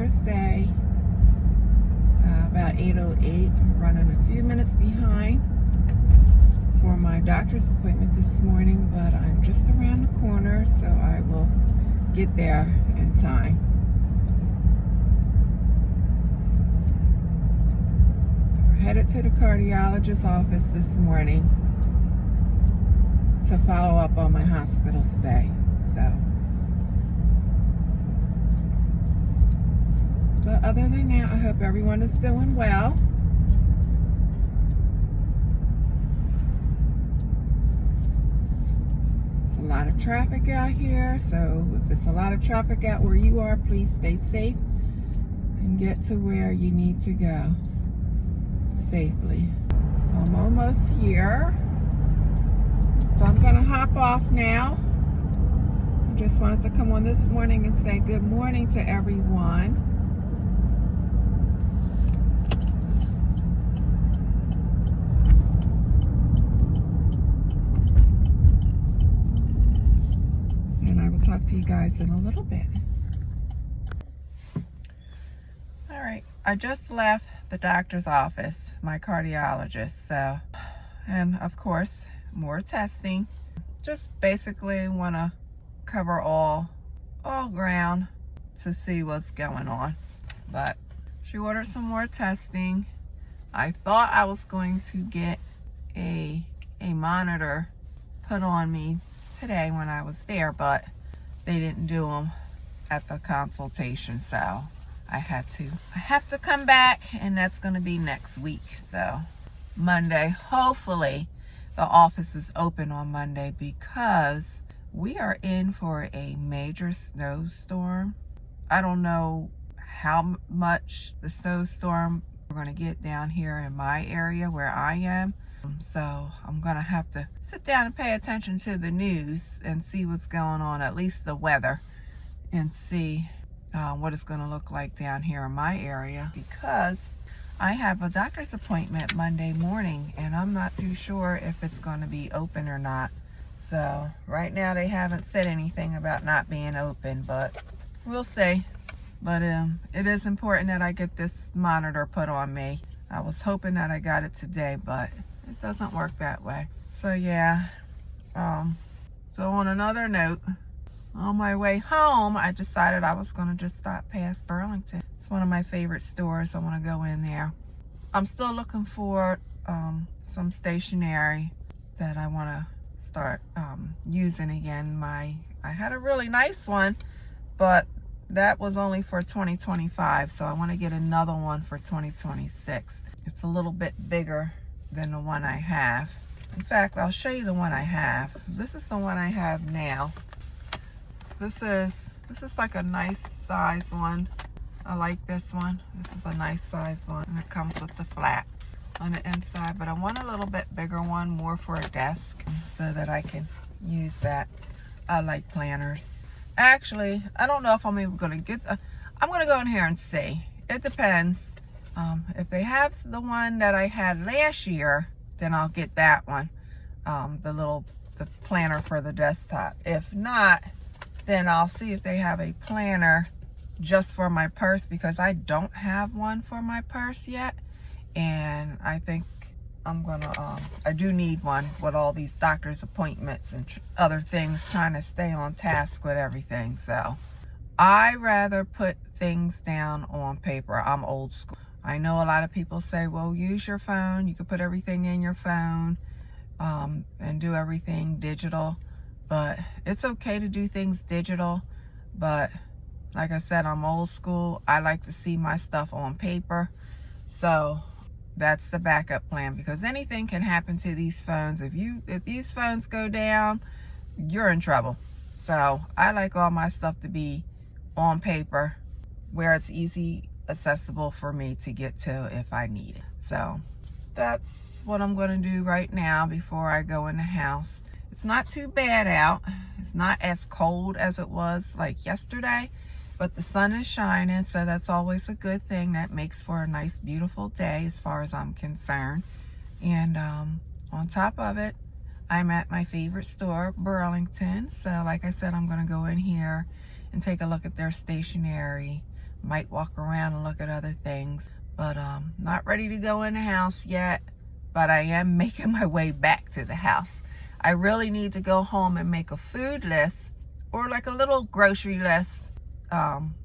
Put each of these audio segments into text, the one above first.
Thursday, about 8:08. I'm running a few minutes behind for my doctor's appointment this morning, but I'm just around the corner, so I will get there in time. We're headed to the cardiologist's office this morning to follow up on my hospital stay. But other than that, I hope everyone is doing well. There's a lot of traffic out here, so if it's a lot of traffic out where you are, please stay safe and get to where you need to go safely. So I'm almost here. So I'm gonna hop off now. I just wanted to come on this morning and say good morning to everyone. And I will talk to you guys in a little bit. All right, I just left the doctor's office, my cardiologist, and of course, more testing. Just basically want to cover all ground to see what's going on. But she ordered some more testing. I thought I was going to get a monitor put on me today when I was there, but they didn't do them at the consultation, so I have to come back, and that's going to be next week. So Monday, hopefully the office is open on Monday, because we are in for a major snowstorm. I don't know how much the snowstorm we're going to get down here in my area where I am. So I'm going to have to sit down and pay attention to the news and see what's going on, at least the weather, and see what it's going to look like down here in my area, because I have a doctor's appointment Monday morning, and I'm not too sure if it's going to be open or not. So right now they haven't said anything about not being open, but we'll see. But it is important that I get this monitor put on me. I was hoping that I got it today, but it doesn't work that way. So yeah. So on another note, on my way home, I decided I was going to just stop past Burlington. It's one of my favorite stores. I want to go in there. I'm still looking for some stationery that I want to start using again. I had a really nice one, but that was only for 2025, so I want to get another one for 2026. It's a little bit bigger than the one I have. In fact, I'll show you the one I have. This is the one I have now. This is like a nice size one. I like this one. This is a nice size one, and it comes with the flaps on the inside, but I want a little bit bigger one, more for a desk, so that I can use that. I like planners. Actually, I don't know if I'm even gonna get I'm gonna go in here and see. It depends. If they have the one that I had last year, then I'll get that one, the planner for the desktop. If not, then I'll see if they have a planner just for my purse, because I don't have one for my purse yet, and I think I'm gonna I do need one with all these doctor's appointments and other things, trying to stay on task with everything. So I rather put things down on paper. I'm old school. I know a lot of people say, well, use your phone, you can put everything in your phone and do everything digital. But it's okay to do things digital, but like I said, I'm old school. I like to see my stuff on paper. So that's the backup plan, because anything can happen to these phones. If these phones go down, you're in trouble. So I like all my stuff to be on paper, where it's easy accessible for me to get to if I need it. So that's what I'm going to do right now before I go in the house. It's not too bad out. It's not as cold as it was like yesterday, but the sun is shining, so that's always a good thing. That makes for a nice, beautiful day as far as I'm concerned. And on top of it, I'm at my favorite store, Burlington. So like I said, I'm going to go in here and take a look at their stationery, Might walk around and look at other things, but not ready to go in the house yet, but I am making my way back to the house. I really need to go home and make a food list or like a little grocery list,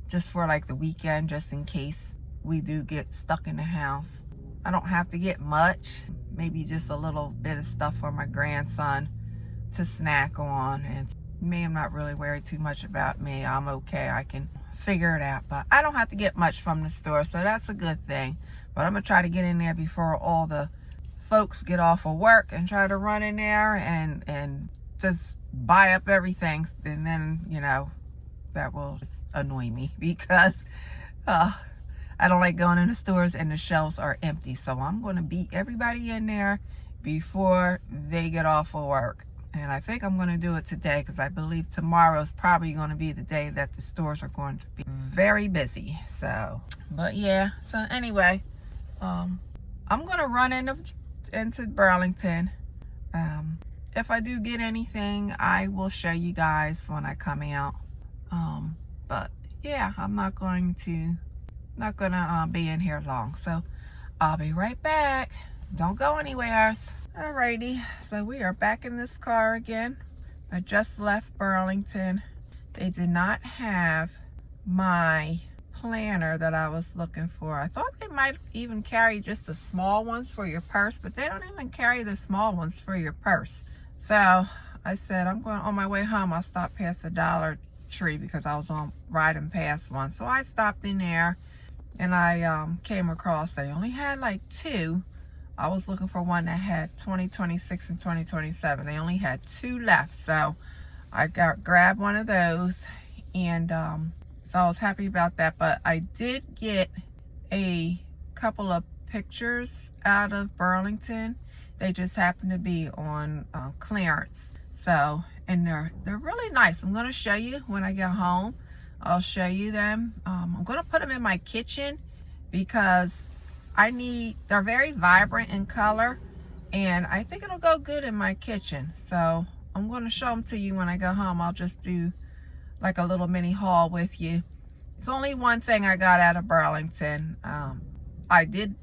just for like the weekend, just in case we do get stuck in the house. I don't have to get much, maybe just a little bit of stuff for my grandson to snack on. And me, I'm not really worried too much about me. I'm okay, I can figure it out, but I don't have to get much from the store, so that's a good thing. But I'm gonna try to get in there before all the folks get off of work and try to run in there and just buy up everything, and then, you know, that will just annoy me because I don't like going in the stores and the shelves are empty. So I'm going to beat everybody in there before they get off of work. And I think I'm going to do it today because I believe tomorrow is probably going to be the day that the stores are going to be very busy. So, but yeah, so anyway, I'm going to run into Burlington. If I do get anything, I will show you guys when I come out. But yeah, I'm not gonna be in here long, so I'll be right back. Don't go anywhere. Alrighty, so we are back in this car again. I just left Burlington. They did not have my planner that I was looking for. I thought they might even carry just the small ones for your purse, but they don't even carry the small ones for your purse. So I said, I'm going on my way home. I'll stop past the Dollar Tree because I was riding past one. So I stopped in there and I came across, they only had like 2. I was looking for one that had 2026 and 2027. They only had 2 left. So I grabbed one of those, and so I was happy about that. But I did get a couple of pictures out of Burlington. They just happen to be on clearance. So, and they're really nice. I'm going to show you when I get home. I'll show you them. I'm going to put them in my kitchen because they're very vibrant in color, and I think it'll go good in my kitchen. So I'm going to show them to you when I go home. I'll just do like a little mini haul with you. It's only one thing I got out of Burlington. I did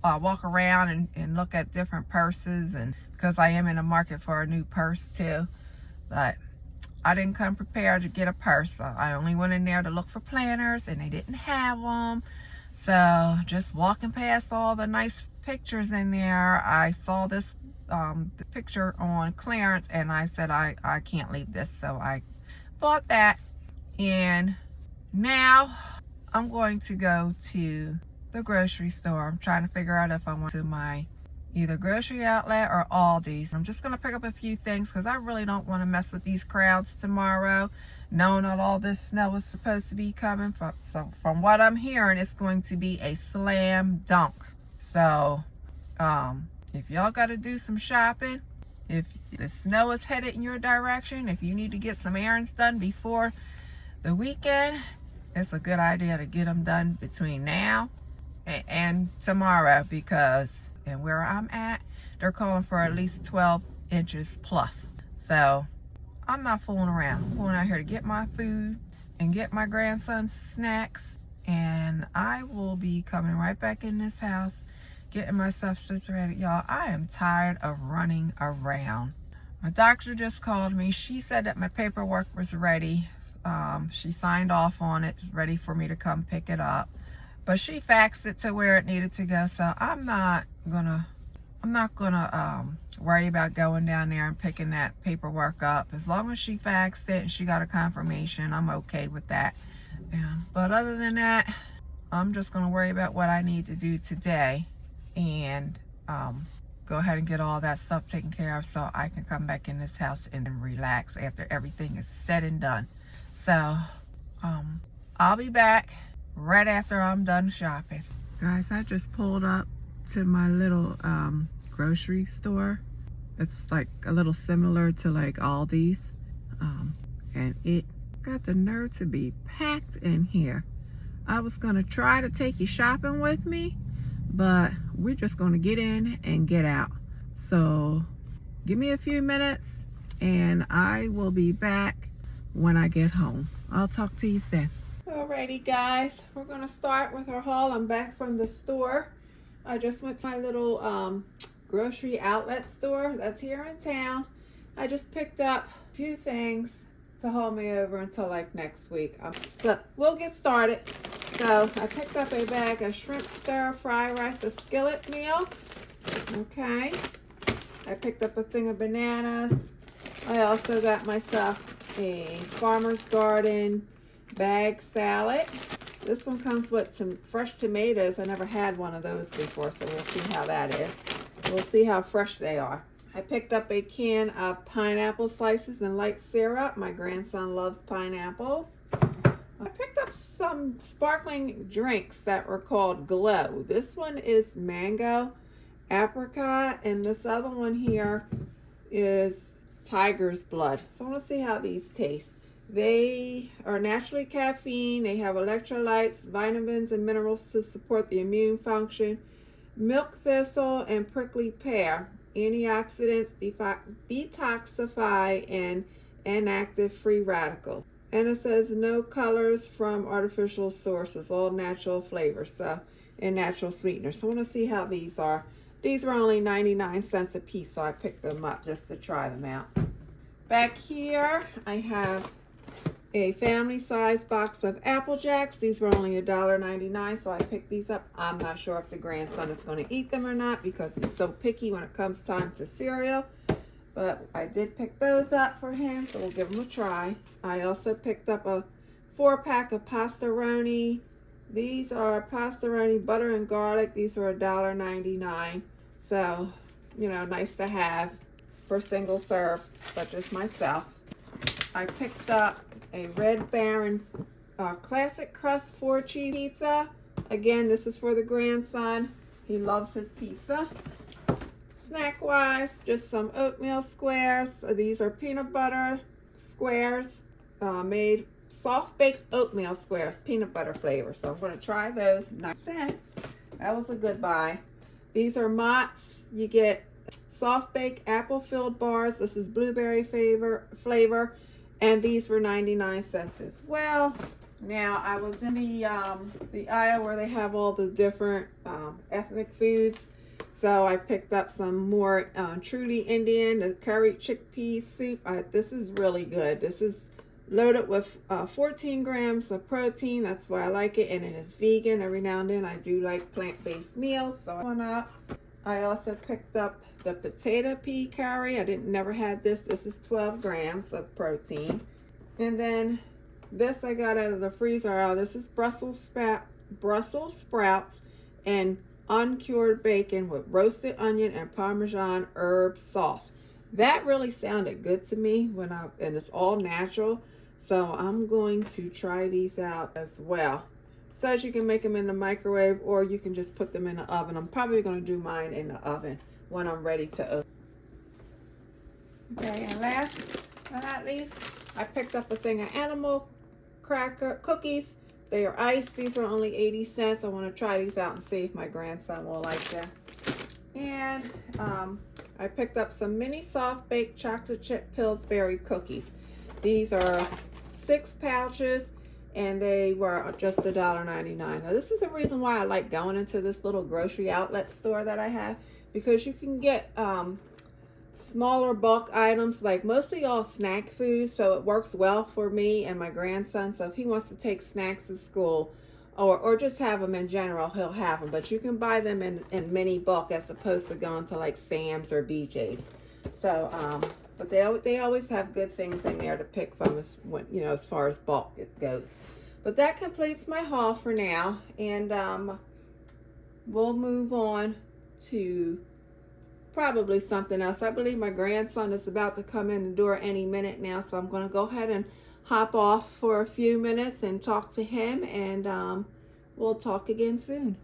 walk around and look at different purses, and because I am in the market for a new purse too, but I didn't come prepared to get a purse. I only went in there to look for planners, and they didn't have them. So just walking past all the nice pictures in there, I saw this the picture on clearance, and I said I can't leave this. So I bought that, and now I'm going to go to the grocery store. I'm trying to figure out if I want to my either grocery outlet or Aldi's. I'm just going to pick up a few things because I really don't want to mess with these crowds tomorrow, knowing that all this snow is supposed to be coming. So from what I'm hearing, it's going to be a slam dunk. So if y'all got to do some shopping, if the snow is headed in your direction, if you need to get some errands done before the weekend, it's a good idea to get them done between now and tomorrow, because and where I'm at, they're calling for at least 12 inches plus. So I'm not fooling around. I'm going out here to get my food and get my grandson's snacks, and I will be coming right back in this house, getting myself situated. Y'all, I am tired of running around. My doctor just called me. She said that my paperwork was ready. She signed off on it, ready for me to come pick it up. But she faxed it to where it needed to go, so I'm not gonna worry about going down there and picking that paperwork up. As long as she faxed it and she got a confirmation, I'm okay with that. Yeah. But other than that, I'm just gonna worry about what I need to do today, and go ahead and get all that stuff taken care of so I can come back in this house and relax after everything is said and done. So I'll be back right after I'm done shopping. Guys, I just pulled up to my little grocery store. It's like a little similar to like Aldi's, and it got the nerve to be packed in here. I was gonna try to take you shopping with me, but we're just gonna get in and get out. So give me a few minutes and I will be back when I get home. I'll talk to you soon. Alrighty guys, we're gonna start with our haul. I'm back from the store. I just went to my little grocery outlet store that's here in town. I just picked up a few things to hold me over until like next week. But we'll get started. So I picked up a bag of shrimp stir fry rice, a skillet meal. Okay. I picked up a thing of bananas. I also got myself a Farmer's Garden bag salad. This one comes with some fresh tomatoes. I never had one of those before, so we'll see how that is. We'll see how fresh they are. I picked up a can of pineapple slices and light syrup. My grandson loves pineapples. I picked up some sparkling drinks that were called Glow. This one is mango, apricot, and this other one here is tiger's blood. So I want to see how these taste. They are naturally caffeine. They have electrolytes, vitamins, and minerals to support the immune function. Milk thistle and prickly pear. Antioxidants, detoxify, and inactive free radicals. And it says no colors from artificial sources, all natural flavors, so, and natural sweeteners. So I want to see how these are. These were only 99 cents a piece, so I picked them up just to try them out. Back here, I have a family size box of Apple Jacks. These were only $1.99, so I picked these up. I'm not sure if the grandson is going to eat them or not because he's so picky when it comes time to cereal. But I did pick those up for him, so we'll give them a try. I also picked up a 4-pack of pastaroni. These are pastaroni butter and garlic. These are $1.99. So, you know, nice to have for single serve, such as myself. I picked up a Red Baron classic crust 4-cheese pizza. Again, this is for the grandson. He loves his pizza. Snack wise, just some oatmeal squares. These are peanut butter squares, made soft baked oatmeal squares, peanut butter flavor. So I'm going to try those. 9 cents. That was a good buy. These are Mott's. You get soft baked apple filled bars. This is blueberry flavor. And these were 99 cents as well. Now I was in the aisle where they have all the different ethnic foods. So I picked up some more truly Indian, the curry chickpea soup. This is really good. This is loaded with 14 grams of protein. That's why I like it. And it is vegan. Every now and then I do like plant-based meals. So one up. I also picked up the potato pea curry. I never had this. This is 12 grams of protein. And then this I got out of the freezer. This is Brussels sprouts and uncured bacon with roasted onion and Parmesan herb sauce. That really sounded good to me and it's all natural. So I'm going to try these out as well. So as you can make them in the microwave or you can just put them in the oven. I'm probably going to do mine in the oven when I'm ready to open. Okay, and last but not least, I picked up a thing of animal cracker cookies. They are iced. These are only 80 cents. I want to try these out and see if my grandson will like them. And I picked up some mini soft baked chocolate chip Pillsbury cookies. These are 6 pouches and they were just $1.99. Now this is the reason why I like going into this little grocery outlet store that I have, because you can get smaller bulk items, like mostly all snack food, so it works well for me and my grandson. So if he wants to take snacks to school or just have them in general, he'll have them. But you can buy them in mini bulk as opposed to going to like Sam's or BJ's. So but they always have good things in there to pick from as far as bulk it goes. But that completes my haul for now, and we'll move on to probably something else. I believe my grandson is about to come in the door any minute now, so I'm going to go ahead and hop off for a few minutes and talk to him, and we'll talk again soon.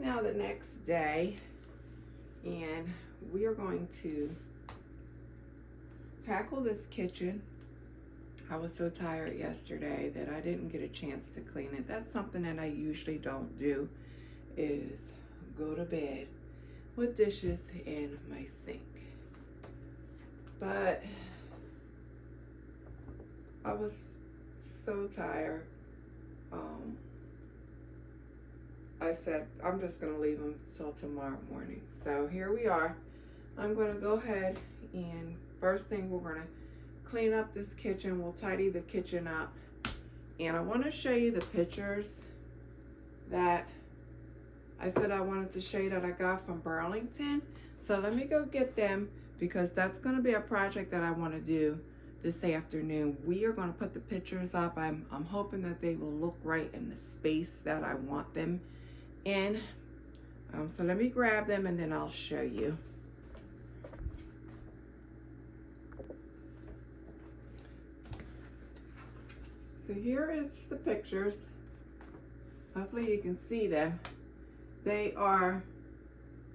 now the next day, and we are going to tackle this kitchen. I was so tired yesterday that I didn't get a chance to clean it. That's something that I usually don't do, is go to bed with dishes in my sink. But I was so tired. I said, I'm just gonna leave them till tomorrow morning. So here we are. I'm gonna go ahead and first thing we're gonna clean up this kitchen. We'll tidy the kitchen up. And I wanna show you the pictures that I said I wanted to show you that I got from Burlington. So let me go get them, because that's gonna be a project that I wanna do this afternoon. We are gonna put the pictures up. I'm hoping that they will look right in the space that I want them in. So let me grab them and then I'll show you. So here is the pictures. Hopefully you can see them. They are,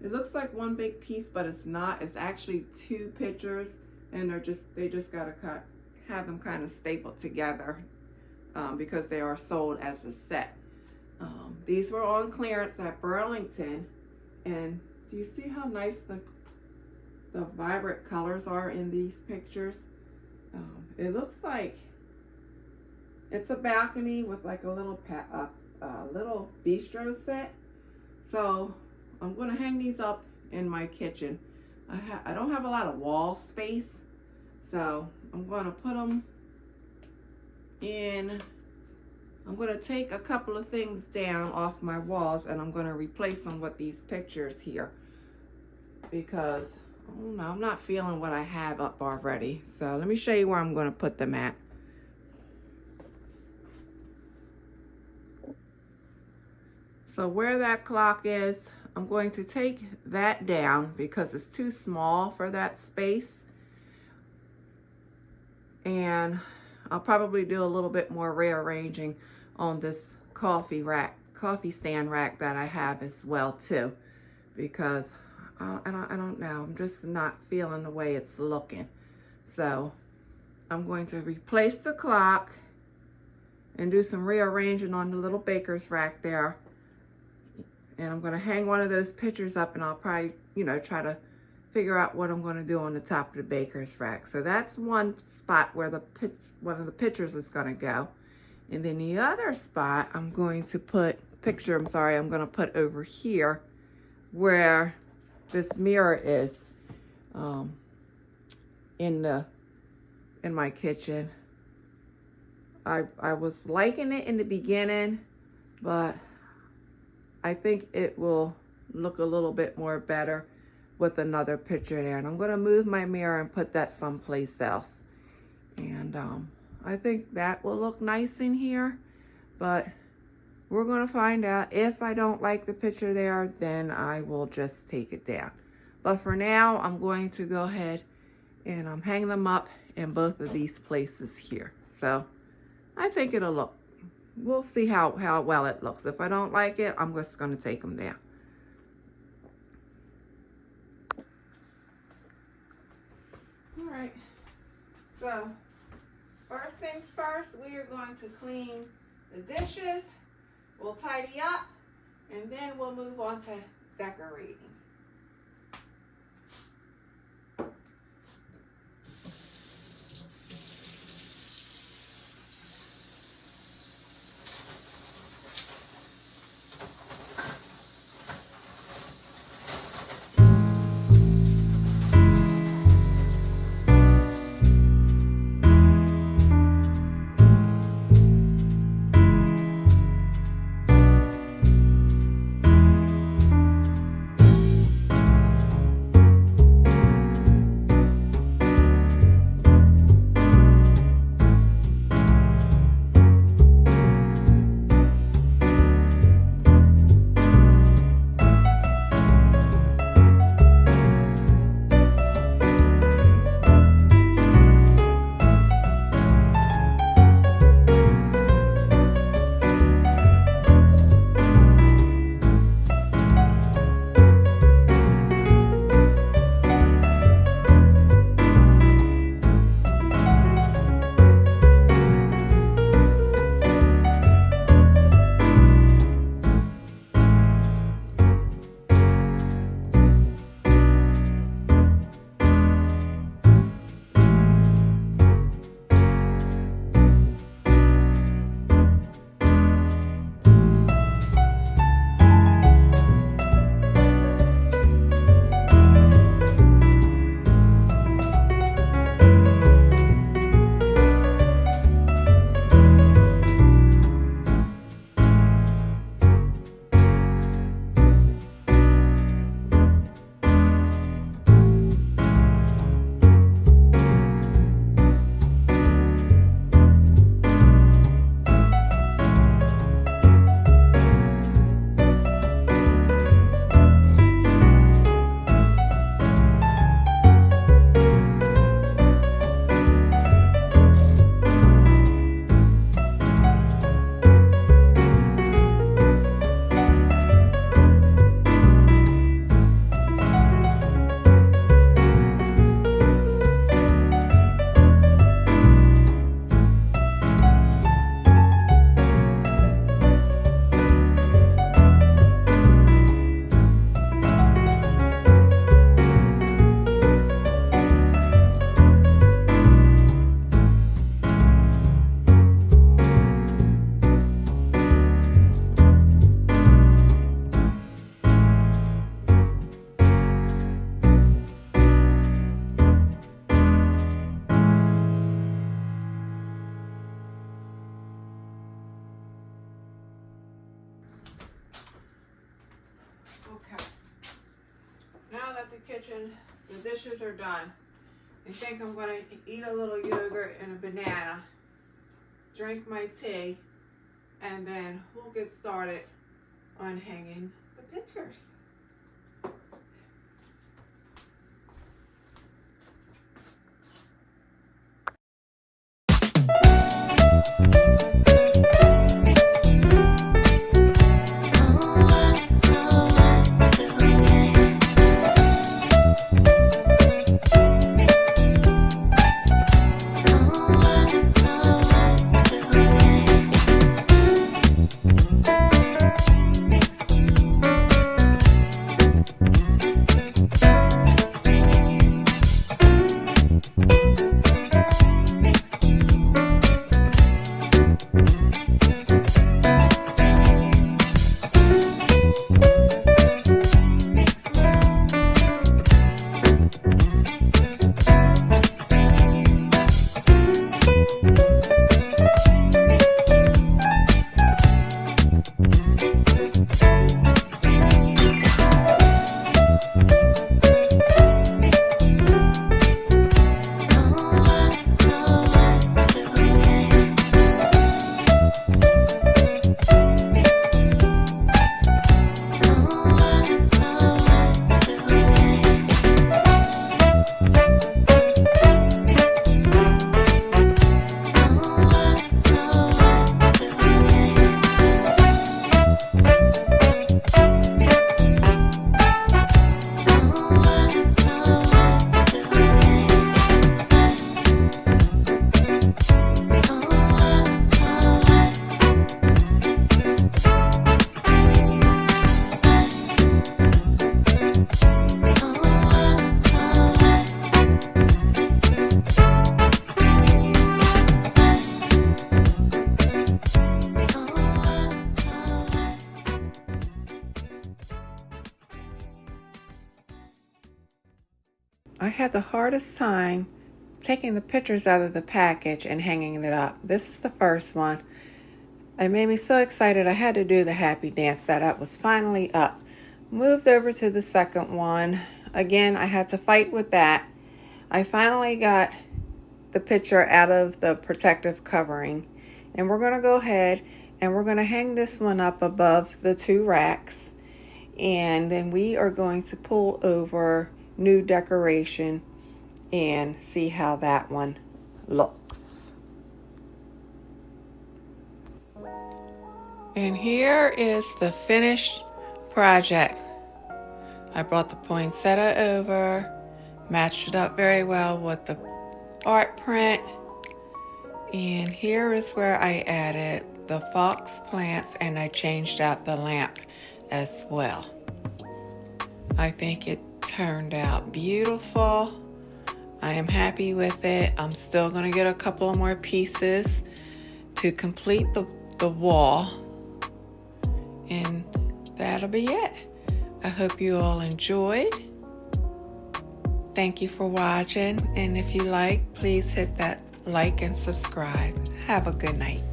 it looks like one big piece, but it's not. It's actually two pictures, and they just gotta have them kind of stapled together because they are sold as a set. These were on clearance at Burlington, and do you see how nice the vibrant colors are in these pictures? It looks like it's a balcony with like a little little bistro set. So I'm going to hang these up in my kitchen. I don't have a lot of wall space, so I'm going to put them in. I'm going to take a couple of things down off my walls, and I'm going to replace them with these pictures here, because I don't know, I'm not feeling what I have up already. So let me show you where I'm going to put them at. So where that clock is, I'm going to take that down because it's too small for that space. And I'll probably do a little bit more rearranging on this coffee stand rack that I have as well too, because I don't know, I'm just not feeling the way it's looking. So I'm going to replace the clock and do some rearranging on the little baker's rack there. And I'm going to hang one of those pictures up, and I'll probably, try to figure out what I'm going to do on the top of the baker's rack. So that's one spot where one of the pictures is going to go. And then the other spot I'm going to put I'm going to put over here where this mirror is in my kitchen. I was liking it in the beginning, but I think it will look a little bit more better with another picture there. And I'm going to move my mirror and put that someplace else. And I think that will look nice in here. But we're going to find out. If I don't like the picture there, then I will just take it down. But for now, I'm going to go ahead and hang them up in both of these places here. So I think it'll look. We'll see how well it looks. If I don't like it, I'm just going to take them down. All right. So first things first, we are going to clean the dishes. We'll tidy up, and then we'll move on to decorating. the kitchen. The dishes are done. I think I'm going to eat a little yogurt and a banana, drink my tea, and then we'll get started on hanging the pictures. I had the hardest time taking the pictures out of the package and hanging it up. This is the first one. It made me so excited I had to do the happy dance that was finally up. Moved over to the second one. Again, I had to fight with that. I finally got the picture out of the protective covering. And we're going to go ahead and we're going to hang this one up above the two racks. And then we are going to pull over new decoration and see how that one looks. And here is the finished project. I brought the poinsettia over, matched it up very well with the art print, and here is where I added the fox plants and I changed out the lamp as well. I think it turned out beautiful. I am happy with it. I'm still going to get a couple of more pieces to complete the wall, and that'll be it. I hope you all enjoyed. Thank you for watching, and if you like, please hit that like and subscribe. Have a good night.